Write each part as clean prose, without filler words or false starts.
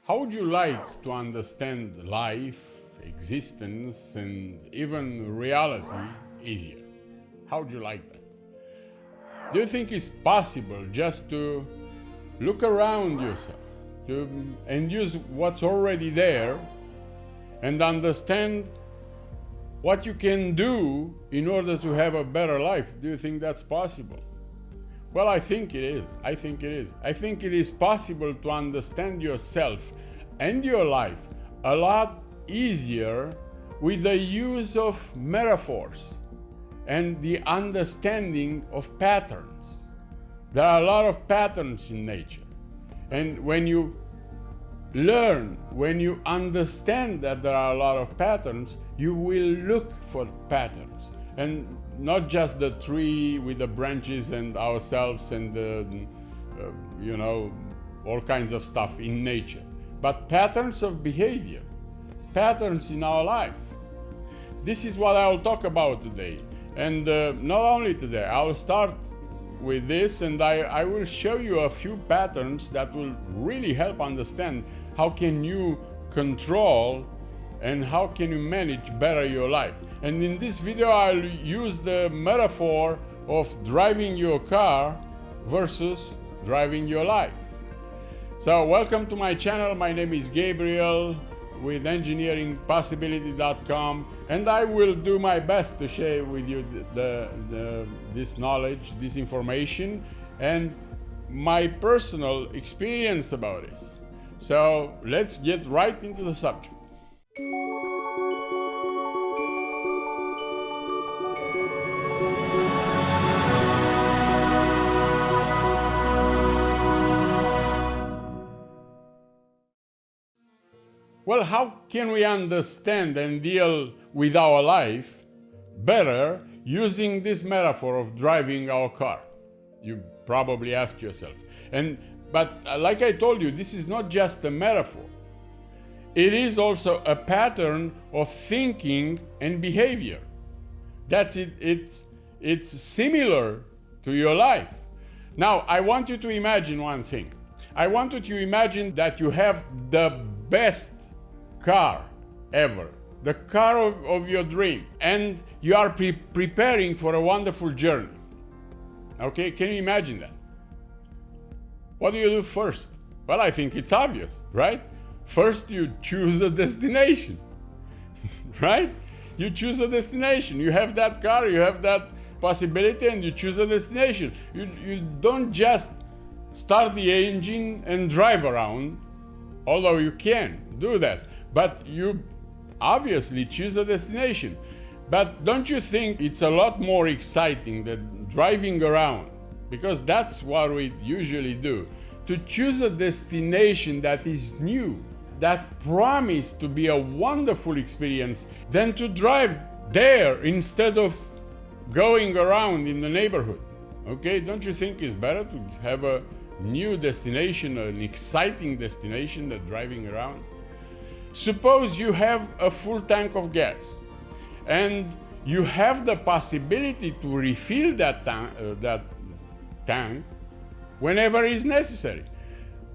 How would you like to understand life, existence, and even reality easier? How would you like that? Do you think it's possible just to look around yourself and use what's already there and understand what you can do in order to have a better life? Do you think that's possible? Well, I think it is. I think it is possible to understand yourself and your life a lot easier with the use of metaphors and the understanding of patterns. There are a lot of patterns in nature. And when you learn, when you understand that there are a lot of patterns, you will look for patterns. And not just the tree with the branches and ourselves and all kinds of stuff in nature, but patterns of behavior, patterns in our life. This is what I'll talk about today. And not only today, I'll start with this, and I will show you a few patterns that will really help understand how can you control and how can you manage better your life. And in this video, I'll use the metaphor of driving your car versus driving your life. So welcome to my channel. My name is Gabriel with engineeringpossibility.com, and I will do my best to share with you this knowledge, this information, and my personal experience about this. So let's get right into the subject. Well, how can we understand and deal with our life better using this metaphor of driving our car? You probably ask yourself. But like I told you, this is not just a metaphor. It is also a pattern of thinking and behavior. That's it. It's similar to your life. Now, I want you to imagine one thing. I want you to imagine that you have the best car ever, the car of your dream, and you are preparing for a wonderful journey. Okay, can you imagine that? What do you do first? Well, I think it's obvious, right? First, you choose a destination, right? You choose a destination. You have that car, you have that possibility, and you choose a destination. You don't just start the engine and drive around, although you can do that. But you obviously choose a destination. But don't you think it's a lot more exciting than driving around? Because that's what we usually do. To choose a destination that is new, that promises to be a wonderful experience, than to drive there instead of going around in the neighborhood. Okay, don't you think it's better to have a new destination, an exciting destination, than driving around? Suppose you have a full tank of gas and you have the possibility to refill that tank whenever is necessary.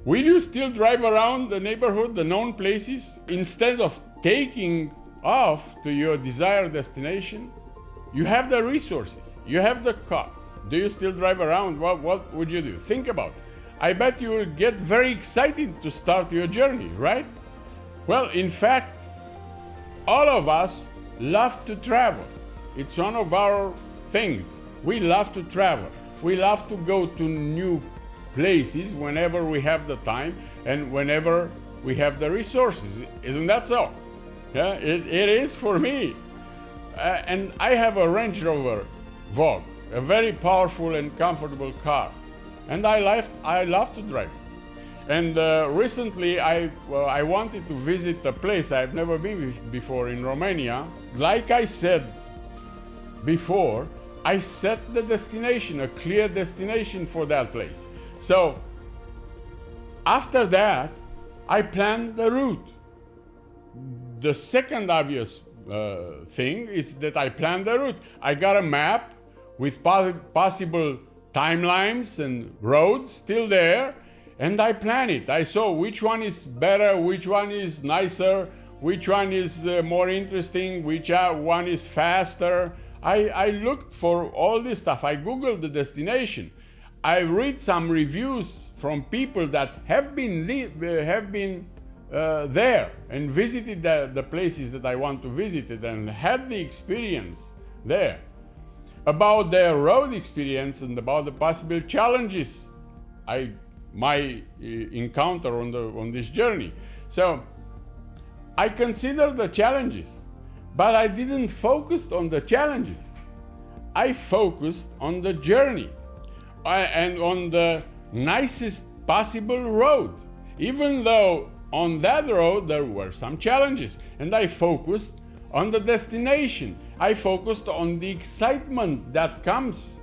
Will you still drive around the neighborhood, the known places, instead of taking off to your desired destination? You have the resources, you have the car. Do you still drive around? What would you do? Think about it. I bet you will get very excited to start your journey, right? Well, in fact, all of us love to travel. It's one of our things. We love to travel. We love to go to new places whenever we have the time and whenever we have the resources. Isn't that so? Yeah, it is for me. And I have a Range Rover Vogue, a very powerful and comfortable car. And I love to drive. And recently I wanted to visit a place I've never been before in Romania. Like I said before, I set the destination, a clear destination for that place. So after that, I planned the route. The second obvious thing is that I planned the route. I got a map with possible timelines and roads still there, And I plan it. I saw which one is better, which one is nicer, which one is more interesting, which one is faster. I looked for all this stuff. I Googled the destination. I read some reviews from people that have been there and visited the places that I want to visit it and had the experience there, about their road experience and about the possible challenges I might encounter on this journey. So I considered the challenges, but I didn't focus on the challenges. I focused on the journey and on the nicest possible road, even though on that road there were some challenges. And I focused on the destination. I focused on the excitement that comes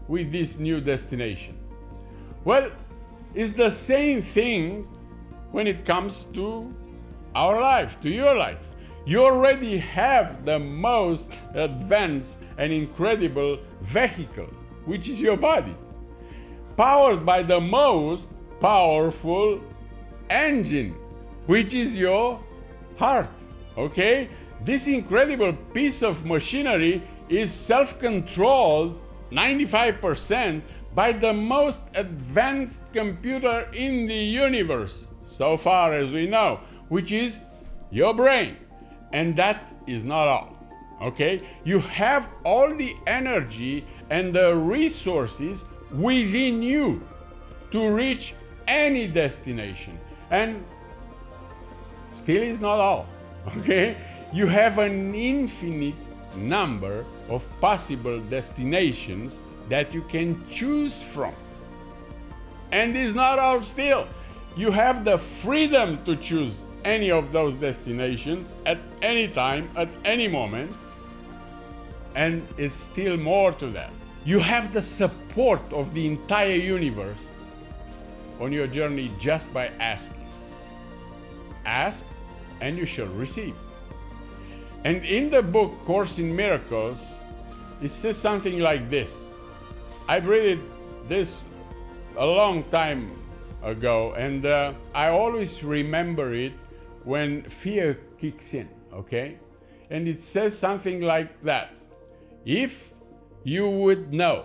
with this new destination. Well, it's the same thing when it comes to our life, to your life. You already have the most advanced and incredible vehicle, which is your body, powered by the most powerful engine, which is your heart. Okay? This incredible piece of machinery is self-controlled 95% by the most advanced computer in the universe, so far as we know, which is your brain. And that is not all. Okay? You have all the energy and the resources within you to reach any destination. And still is not all. Okay? You have an infinite number of possible destinations that you can choose from. And it's not all still. You have the freedom to choose any of those destinations at any time, at any moment. And it's still more to that. You have the support of the entire universe on your journey just by asking. Ask and you shall receive. And in the book Course in Miracles, it says something like this. I read this a long time ago, and I always remember it when fear kicks in, okay? And it says something like that. If you would know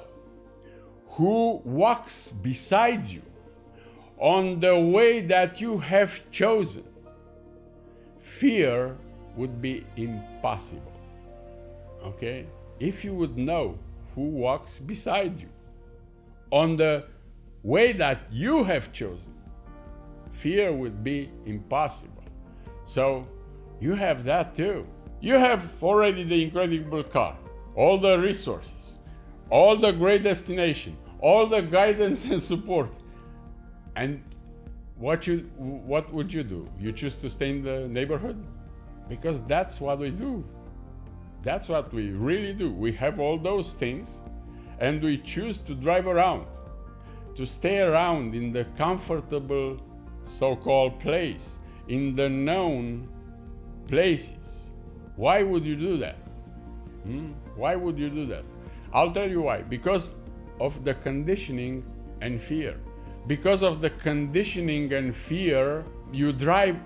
who walks beside you on the way that you have chosen, fear would be impossible, okay? If you would know who walks beside you on the way that you have chosen, fear would be impossible. So you have that too. You have already the incredible car, all the resources, all the great destination, all the guidance and support. And what would you do? You choose to stay in the neighborhood? Because that's what we do. That's what we really do. We have all those things and we choose to drive around, to stay around in the comfortable so-called place, in the known places. Why would you do that? Why would you do that? I'll tell you why. Because of the conditioning and fear. Because of the conditioning and fear, you drive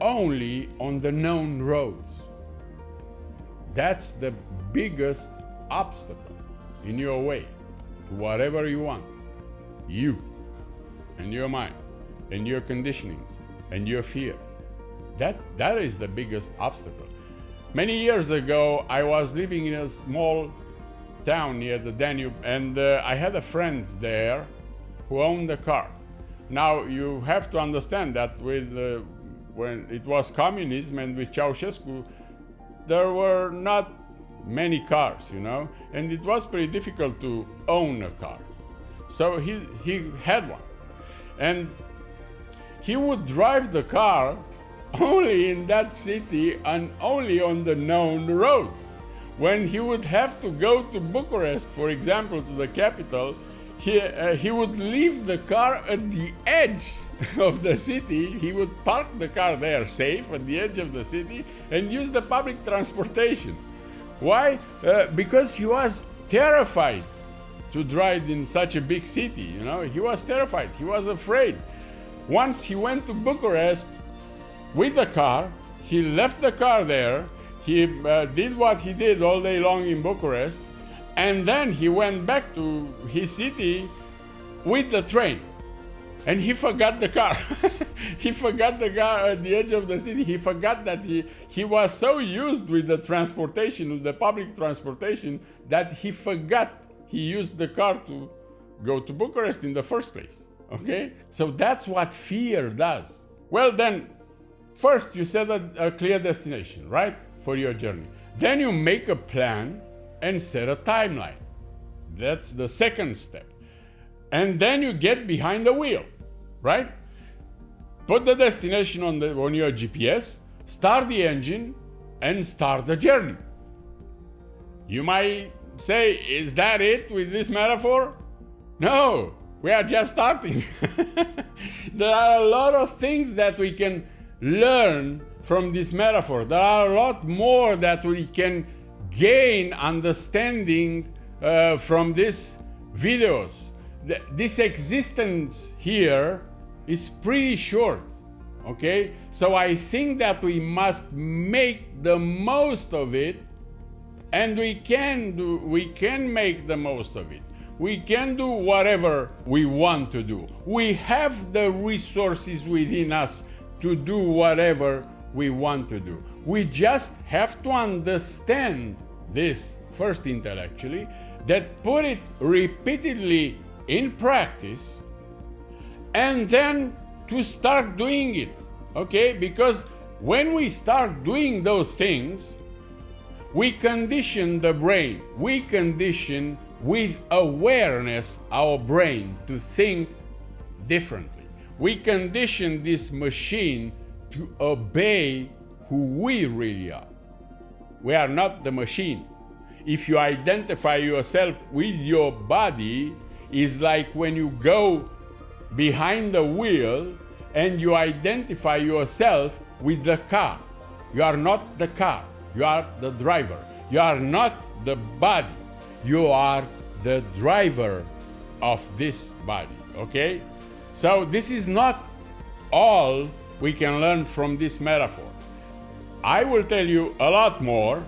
only on the known roads. That's the biggest obstacle in your way to whatever you want. You and your mind and your conditionings and your fear. That is the biggest obstacle. Many years ago, I was living in a small town near the Danube, and I had a friend there who owned a car. Now, you have to understand that when it was communism and with Ceausescu, there were not many cars, you know, and it was pretty difficult to own a car. So he had one, and he would drive the car only in that city and only on the known roads. When he would have to go to Bucharest, for example, to the capital, he would leave the car at the edge of the city. He would park the car there safe at the edge of the city and use the public transportation. Why? Because he was terrified to drive in such a big city, you know. He was terrified, he was afraid. Once he went to Bucharest with the car, he left the car there, he did what he did all day long in Bucharest, and then he went back to his city with the train. And he forgot the car. He forgot the car at the edge of the city. He forgot that he was so used with the transportation, with the public transportation, that he forgot he used the car to go to Bucharest in the first place. Okay? So that's what fear does. Well, then, first you set a clear destination, right? For your journey. Then you make a plan and set a timeline. That's the second step. And then you get behind the wheel, right? Put the destination on your GPS, start the engine, and start the journey. You might say, is that it with this metaphor? No, we are just starting. There are a lot of things that we can learn from this metaphor. There are a lot more that we can gain understanding from these videos. This existence here is pretty short, okay? So I think that we must make the most of it, and we can make the most of it. We can do whatever we want to do. We have the resources within us to do whatever we want to do. We just have to understand this first intellectually, that put it repeatedly in practice, and then to start doing it, okay? Because when we start doing those things, we condition the brain. We condition with awareness our brain to think differently. We condition this machine to obey who we really are. We are not the machine. If you identify yourself with your body, it's like when you go behind the wheel and you identify yourself with the car. You are not the car, you are the driver. You are not the body, you are the driver of this body, okay? So this is not all we can learn from this metaphor. I will tell you a lot more,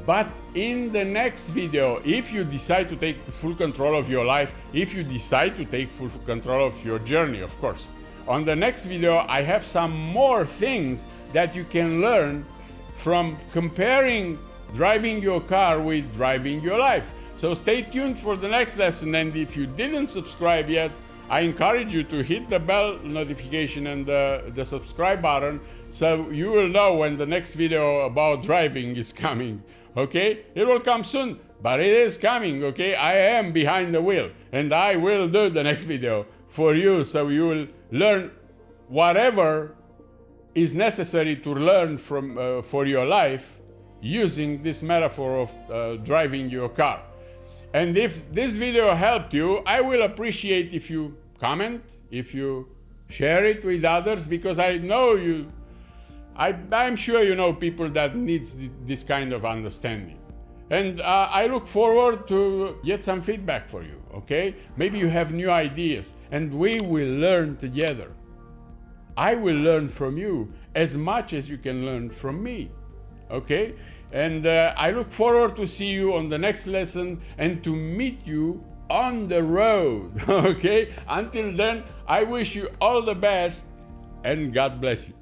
but in the next video, if you decide to take full control of your life, if you decide to take full control of your journey, of course, on the next video, I have some more things that you can learn from comparing driving your car with driving your life. So stay tuned for the next lesson, and if you didn't subscribe yet, I encourage you to hit the bell notification and the subscribe button so you will know when the next video about driving is coming. Okay? It will come soon, but it is coming, okay? I am behind the wheel, and I will do the next video for you, so you will learn whatever is necessary to learn from for your life using this metaphor of driving your car. And if this video helped you, I will appreciate if you comment, if you share it with others, because I know I'm sure you know people that needs this kind of understanding. And I look forward to get some feedback for you, okay? Maybe you have new ideas, and we will learn together. I will learn from you as much as you can learn from me, okay? And I look forward to see you on the next lesson and to meet you on the road, okay? Until then, I wish you all the best, and God bless you.